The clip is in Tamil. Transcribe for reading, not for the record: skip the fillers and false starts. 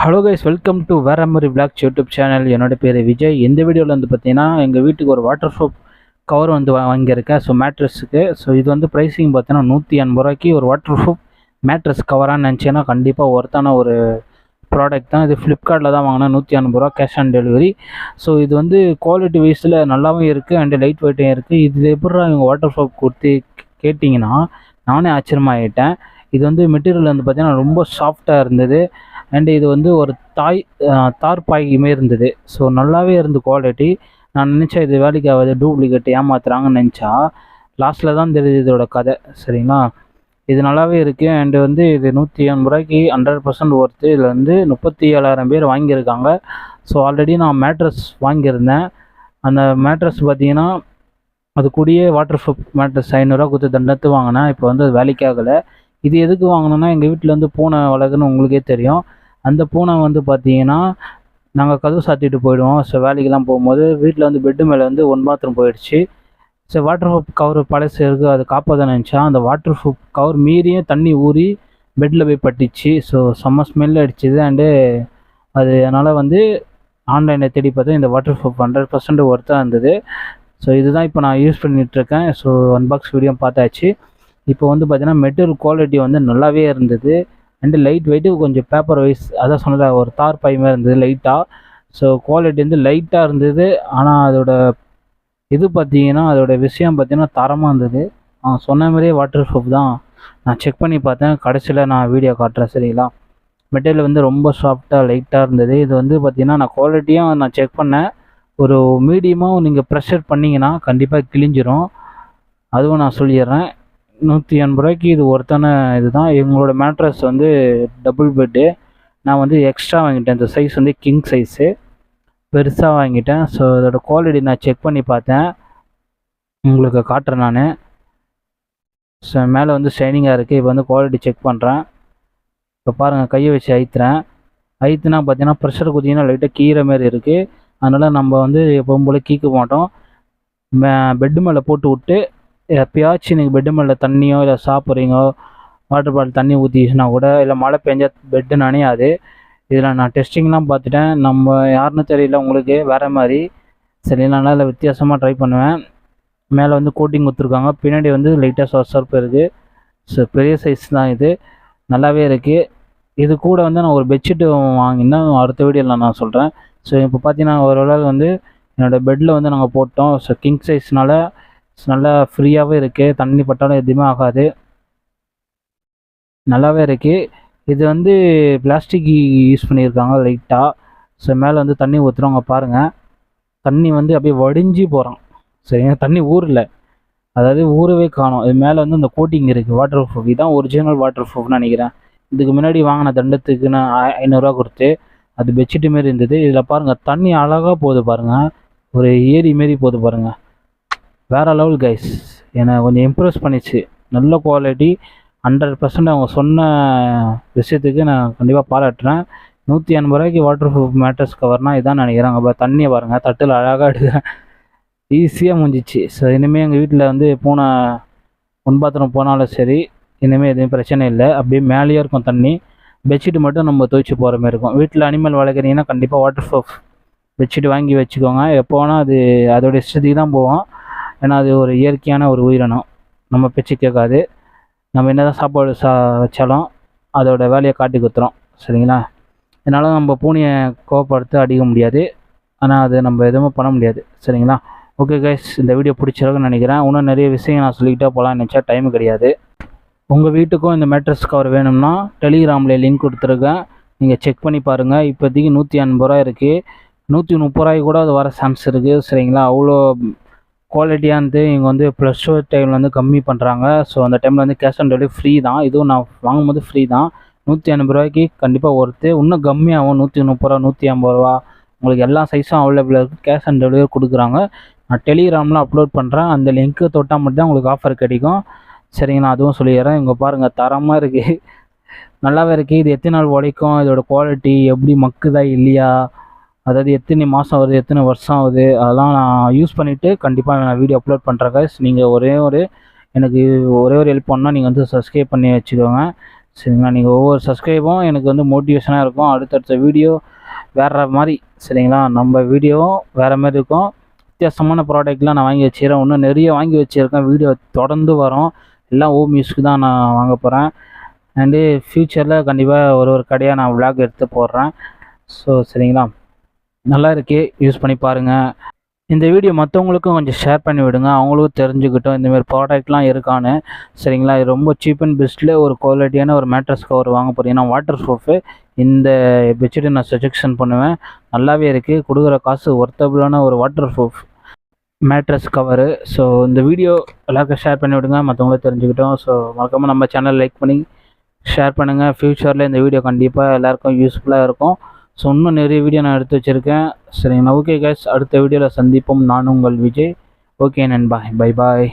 ஹலோ கைஸ், வெல்கம் டு வேற மாதிரி விளாக்ஸ் யூடியூப் சேனல். என்னோட பேர் விஜய். இந்த வீடியோவில் வந்து பார்த்தீங்கன்னா எங்கள் வீட்டுக்கு ஒரு வாட்டர் ப்ரூஃப் கவர் வந்து வாங்கியிருக்கேன். ஸோ மேட்ரஸுக்கு. ஸோ இது வந்து ப்ரைஸிங் பார்த்தீங்கன்னா 180 ரூபாய்க்கு ஒரு வாட்டர் ப்ரூஃப் மேட்ரஸ் கவரான்னு நினச்சேன்னா கண்டிப்பாக ஒர்த்தான ஒரு ப்ராடக்ட் தான். இது ஃப்ளிப்கார்ட்டில் தான் வாங்கினேன். 180 ரூபா கேஷ் ஆன் டெலிவரி. ஸோ இது வந்து குவாலிட்டி வைஸில் நல்லாவும் இருக்குது அண்டு லைட் வெயிட்டும் இருக்குது. இதில் எப்படி இவங்க வாட்டர் ப்ரூஃப் கொடுத்து கேட்டிங்கன்னா நானே ஆச்சரியமாகிட்டேன். இது வந்து மெட்டீரியல் வந்து பார்த்திங்கன்னா ரொம்ப சாஃப்டாக இருந்தது. அண்டு இது வந்து ஒரு தார்பாய் மாரி இருந்தது. ஸோ நல்லாவே இருந்து குவாலிட்டி. நான் நினச்சேன் இது வேலைக்கு ஆகாது, டூப்ளிகேட் ஏமாத்துறாங்கன்னு நினச்சா லாஸ்ட்டில் தான் தெரியுது இதோட கதை. சரிங்களா, இது நல்லாவே இருக்குது. அண்டு வந்து இது 180 ரூபாய்க்கு 100% ஒர்த்து. இதில் வந்து 37,000 பேர் வாங்கியிருக்காங்க. ஸோ ஆல்ரெடி நான் மேட்ரஸ் வாங்கியிருந்தேன். அந்த மேட்ரஸ் பார்த்தீங்கன்னா அது கூடயே வாட்டர் ப்ரூஃப் மேட்ரஸ் 500 ரூபா கொடுத்து தண்டத்து வாங்கினேன். இப்போ வந்து அது வேலைக்கு ஆகலை. இது எதுக்கு வாங்கினோன்னா எங்கள் வீட்டில் வந்து பூனை வளர்க்குன்னு உங்களுக்கே தெரியும். அந்த பூனை வந்து பார்த்தீங்கன்னா நாங்கள் கதவு சாத்திட்டு போயிடுவோம். ஸோ வேலைக்கெல்லாம் போகும்போது வீட்டில் வந்து பெட்டு மேலே வந்து ஒன் பாத்ரூம் போயிடுச்சு. ஸோ வாட்டர் ப்ரூஃப் கவர் பழசு இருக்குது, அது காப்பாற்ற நினச்சா அந்த வாட்டர் ப்ரூஃப் கவர் மீறியே தண்ணி ஊறி பெட்டில் போய் பட்டுச்சு. ஸோ செம்ம ஸ்மெல் அடிச்சுது. அண்டு அது அதனால் வந்து ஆன்லைனில் தேடி பார்த்தா இந்த வாட்டர் ப்ரூஃப் 100% ஒர்த்தாக இருந்தது. ஸோ இதுதான் இப்போ நான் யூஸ் பண்ணிகிட்ருக்கேன். ஸோ அன்பாக்ஸ் வீடியோ பார்த்தாச்சு. இப்போ வந்து பார்த்தீங்கன்னா மெட்டீரியல் குவாலிட்டி வந்து நல்லாவே இருந்தது. அண்டு லைட் வெயிட்டு கொஞ்சம் பேப்பர் வைஸ் அதான் சொன்னதாக ஒரு தார்பாய் மாதிரி இருந்தது லைட்டாக. ஸோ குவாலிட்டி வந்து லைட்டாக இருந்தது. ஆனால் அதோட இது பார்த்தீங்கன்னா அதோட விஷயம் பார்த்தீங்கன்னா தரமாக இருந்தது. சொன்ன மாதிரியே வாட்டர் ப்ரூஃப் தான். நான் செக் பண்ணி பார்த்தேன், கடைசியில் நான் வீடியோ காட்டுறேன். சரிங்களா, மெட்டீரியல் வந்து ரொம்ப சாஃப்டாக லைட்டாக இருந்தது. இது வந்து பார்த்தீங்கன்னா நான் குவாலிட்டியும் நான் செக் பண்ணேன். ஒரு மீடியமாக நீங்கள் ப்ரெஷர் பண்ணிங்கன்னா கண்டிப்பாக கிழிஞ்சிரும். அதுவும் நான் சொல்லிடுறேன். 180 ரூபாய்க்கு இது ஒருத்தான இது தான். எங்களோட மேட்ரஸ் வந்து டபுள் பெட்டு. நான் வந்து எக்ஸ்ட்ரா வாங்கிட்டேன். இந்த சைஸ் வந்து கிங் சைஸு பெருசாக வாங்கிட்டேன். ஸோ இதோட குவாலிட்டி நான் செக் பண்ணி பார்த்தேன், உங்களுக்கு காட்டுறேன் நான். ஸோ மேலே வந்து ஷைனிங்காக இருக்குது. இப்போ வந்து குவாலிட்டி செக் பண்ணுறேன். இப்போ பாருங்கள், கையை வச்சு ஐத்துனா பார்த்தீங்கன்னா ப்ரெஷர் குத்திங்கன்னா லைட்டாக கீரை மாரி இருக்குது. அதனால் நம்ம வந்து எப்பவும் போல் கீக்க மாட்டோம். பெட்டு மேலே போட்டு விட்டு எப்பயாச்சும் நீங்கள் பெட்டு மேலே தண்ணியோ இல்லை சாப்பிட்றீங்கோ வாட்டர் பாட்டில் தண்ணி ஊற்றிச்சுன்னா கூட, இல்லை மழை பெஞ்சால் பெட்டு நனையாது. இதில் நான் டெஸ்டிங்லாம் பார்த்துட்டேன். நம்ம யாருன்னு தெரியல உங்களுக்கு வேறு மாதிரி. சரி, நான் அதில் வித்தியாசமாக ட்ரை பண்ணுவேன். மேலே வந்து கோட்டிங் கொடுத்துருக்காங்க, பின்னாடி வந்து லைட்டாக சொசர்ப்பு இருக்குது. ஸோ பெரிய சைஸ் தான் இது, நல்லாவே இருக்குது. இது கூட வந்து நான் ஒரு பெட்ஷீட்டு வாங்கினேன், அடுத்த வீடியோவில் நான் சொல்கிறேன். ஸோ இப்போ பார்த்தீங்கன்னா ஒரு வந்து என்னோடய பெட்டில் வந்து நாங்கள் போட்டோம். ஸோ கிங் சைஸ்னால் நல்லா ஃப்ரீயாகவே இருக்குது, தண்ணி பட்டாலும் எதுவுமே ஆகாது, நல்லாவே இருக்குது. இது வந்து பிளாஸ்டிக் யூஸ் பண்ணியிருக்காங்க லைட்டாக. ஸோ மேலே வந்து தண்ணி ஊற்றுறவங்க பாருங்கள், தண்ணி வந்து அப்படியே வடிஞ்சு போகிறான். சரிங்க, தண்ணி ஊரில் அதாவது ஊறவே காணும். இது மேலே வந்து இந்த கோட்டிங் இருக்குது வாட்டர் ப்ரூஃப். இதுதான் ஒரிஜினல் வாட்டர் ப்ரூஃப்னு நினைக்கிறேன். இதுக்கு முன்னாடி வாங்கின தண்டத்துக்கு நான் 500 ரூபா கொடுத்து அது பெட்ஷீட்டு மாரி இருந்தது. இதில் பாருங்கள் தண்ணி அழகாக போகுது பாருங்கள், ஒரு ஏரி மாரி போகுது பாருங்கள். வேறு லெவல் கைஸ், என்னை கொஞ்சம் இம்ப்ரெஸ் பண்ணிச்சு. நல்ல குவாலிட்டி, 100% அவங்க சொன்ன விஷயத்துக்கு நான் கண்டிப்பாக பாராட்டுறேன். 180 ரூபாய்க்கு வாட்டர் ப்ரூஃப் மேட்ரஸ் கவர்னால் இதான் நினைக்கிறாங்க. இப்போ தண்ணியை பாருங்கள், தட்டில் அழகாக எடுக்கிறேன், ஈஸியாக முடிஞ்சிச்சு. ஸோ இனிமேல் எங்கள் வீட்டில் வந்து பூனை ஒன் பாத்ரூம் போனாலும் சரி, இனிமேல் எதுவும் பிரச்சனை இல்லை. அப்படியே மேலேயே இருக்கும் தண்ணி. பெட்ஷீட்டு மட்டும் நம்ம துவைச்சி போகிற மாதிரி இருக்கும். வீட்டில் அனிமல் வளர்க்குறீங்கன்னா கண்டிப்பாக வாட்டர் ப்ரூஃப் பெட்ஷீட் வாங்கி வச்சுக்கோங்க. எப்போ வேணால் அது அதோடைய இஷ்டத்துக்கு தான் போவோம். ஏன்னா அது ஒரு இயற்கையான ஒரு உயிரினம், நம்ம பேச்சு கேட்காது. நம்ம என்ன தான் சாப்பாடு வச்சாலும் அதோட வேலையை காட்டி குத்துறோம். சரிங்களா, இதனால் நம்ம பூனையை கோவப்படுத்த அடிக்க முடியாது, ஆனால் அது நம்ம எதுவுமே பண்ண முடியாது. சரிங்களா, ஓகே கைஸ், இந்த வீடியோ பிடிச்சிருக்குன்னு நினைக்கிறேன். இன்னும் நிறைய விஷயம் நான் சொல்லிக்கிட்டே போகலான்னு நினச்சா டைம் கிடையாது. உங்கள் வீட்டுக்கும் இந்த மேட்ரஸ் கவர் வேணும்னா டெலிகிராமில் லிங்க் கொடுத்துருக்கேன், நீங்கள் செக் பண்ணி பாருங்கள். இப்போதைக்கு 180 ரூபா இருக்குது. 130 ரூபாய்க்கு கூட அது வர சான்ஸ் இருக்குது. சரிங்களா, அவ்வளோ குவாலிட்டியாக இருந்து இவங்க வந்து ப்ளஸ் டூ டைமில் வந்து கம்மி பண்ணுறாங்க. ஸோ அந்த டைமில் வந்து கேஷ் ஆன் டெலிவரி ஃப்ரீ தான். இதுவும் நான் வாங்கும்போது ஃப்ரீ தான். 180 ரூபாய்க்கு கண்டிப்பாக ஒர்த்து. இன்னும் கம்மியாகும், 130 ரூபா 150 ரூபா. உங்களுக்கு எல்லா சைஸும் அவைலபிளாக இருக்குது. கேஷ் ஆன் டெலிவரி கொடுக்குறாங்க. நான் டெலிகிராமில் அப்லோட் பண்ணுறேன், அந்த லிங்க்கு தொட்டால் மட்டும் தான் உங்களுக்கு ஆஃபர் கிடைக்கும். சரிங்க, நான் அதுவும் சொல்லிடுறேன். இங்கே பாருங்கள், தரமாக இருக்குது, நல்லாவே இருக்குது. இது எத்தனை நாள் உழைக்கும், இதோட குவாலிட்டி எப்படி மக்குதா இல்லையா, அதாவது எத்தனை மாதம் ஆகுது, எத்தனை வருஷம் ஆகுது, அதெல்லாம் நான் யூஸ் பண்ணிவிட்டு கண்டிப்பாக நான் வீடியோ அப்லோட் பண்ணுறேன் கைஸ். நீங்கள் எனக்கு ஒரே ஒரு ஹெல்ப் பண்ணால் நீங்கள் வந்து சப்ஸ்கிரைப் பண்ணி வச்சுக்கோங்க. சரிங்களா. நீங்கள் ஒவ்வொரு சப்ஸ்கிரைபும் எனக்கு வந்து மோட்டிவேஷனாக இருக்கும். அடுத்தடுத்த வீடியோ வேறு மாதிரி சரிங்களா. நம்ம வீடியோவும் வேறு மாதிரி இருக்கும். வித்தியாசமான ப்ராடக்ட்லாம் நான் வாங்கி வச்சுக்கிறேன். இன்னும் நிறைய வாங்கி வச்சுருக்கேன். வீடியோ தொடர்ந்து வரும். எல்லாம் ஹோம் யூஸ்க்கு தான் நான் வாங்க போகிறேன். அண்டு ஃப்யூச்சரில் கண்டிப்பாக ஒரு கடையாக நான் விளாக் எடுத்து போடுறேன். ஸோ சரிங்களா, நல்லா இருக்கே, யூஸ் பண்ணி பாருங்கள். இந்த வீடியோ மற்றவங்களுக்கும் கொஞ்சம் ஷேர் பண்ணி விடுங்க, அவங்களுக்கும் தெரிஞ்சுக்கிட்டோம் இந்தமாரி ப்ராடக்ட்லாம் இருக்கான்னு. சரிங்களா, இது ரொம்ப சீப் அண்ட் பெஸ்ட்டில் ஒரு குவாலிட்டியான ஒரு மேட்ரஸ் கவர் வாங்க போகிறீங்கன்னா வாட்டர் ப்ரூஃபு இந்த பெட்ஷீட்டை நான் சஜெக்ஷன் பண்ணுவேன். நல்லாவே இருக்குது, கொடுக்குற காசு ஒர்த்தபுளான ஒரு water proof mattress cover. So இந்த வீடியோ எல்லாருக்கும் ஷேர் பண்ணி விடுங்க, மற்றவங்களும் தெரிஞ்சுக்கிட்டோம். ஸோ மறக்காமல் நம்ம சேனல் லைக் பண்ணி ஷேர் பண்ணுங்கள். ஃப்யூச்சரில் இந்த வீடியோ கண்டிப்பாக எல்லாேருக்கும் யூஸ்ஃபுல்லாக இருக்கும். ஸோ இன்னும் நிறைய வீடியோ நான் எடுத்து வச்சுருக்கேன். சரிங்களா, ஓகே கைஸ், அடுத்த வீடியோவில் சந்திப்போம். நான் உங்கள் விஜய். ஓகே நண்பா, பை பாய்.